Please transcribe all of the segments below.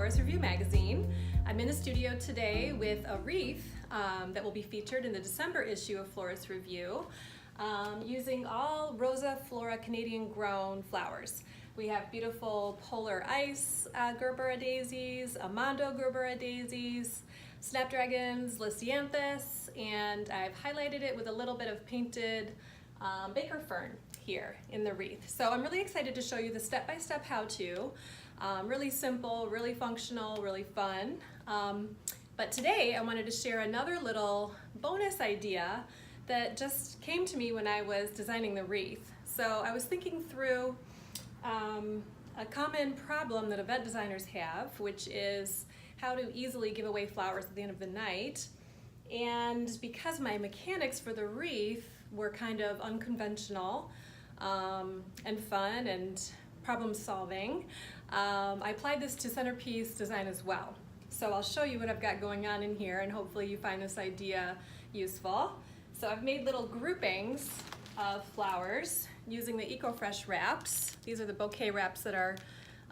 Florist Review magazine. I'm in a studio today with a wreath that will be featured in the December issue of Florist Review using all Rosa, Flora Canadian grown flowers. We have beautiful polar ice gerbera daisies, amando gerbera daisies, snapdragons, lisianthus, and I've highlighted it with a little bit of painted baker fern here in the wreath. So I'm really excited to show you the step-by-step how-to. Really simple, really functional, really fun. But today I wanted to share another little bonus idea that just came to me when I was designing the wreath. So I was thinking through a common problem that event designers have, which is how to easily give away flowers at the end of the night. And because my mechanics for the wreath were kind of unconventional and fun and problem solving, I applied this to centerpiece design as well. So I'll show you what I've got going on in here, and hopefully you find this idea useful. So I've made little groupings of flowers using the EcoFresh wraps. These are the bouquet wraps that are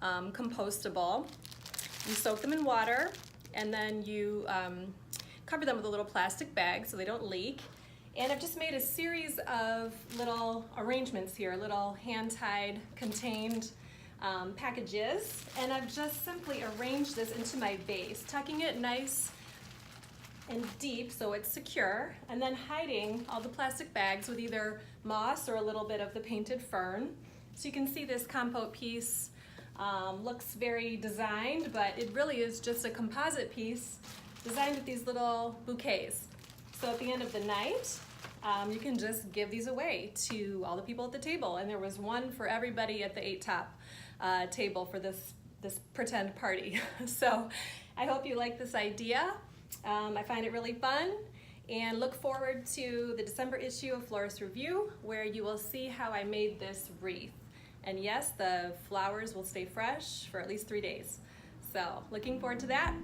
compostable. You soak them in water, and then you cover them with a little plastic bag so they don't leak. And I've just made a series of little arrangements here, little hand-tied, contained packages. And I've just simply arranged this into my vase, tucking it nice and deep so it's secure, and then hiding all the plastic bags with either moss or a little bit of the painted fern. So you can see this compote piece looks very designed, but it really is just a composite piece designed with these little bouquets. So at the end of the night, you can just give these away to all the people at the table. And there was one for everybody at the 8 Top table for this pretend party. So I hope you like this idea. I find it really fun, and look forward to the December issue of Florist Review, where you will see how I made this wreath. And yes, the flowers will stay fresh for at least 3 days. So looking forward to that.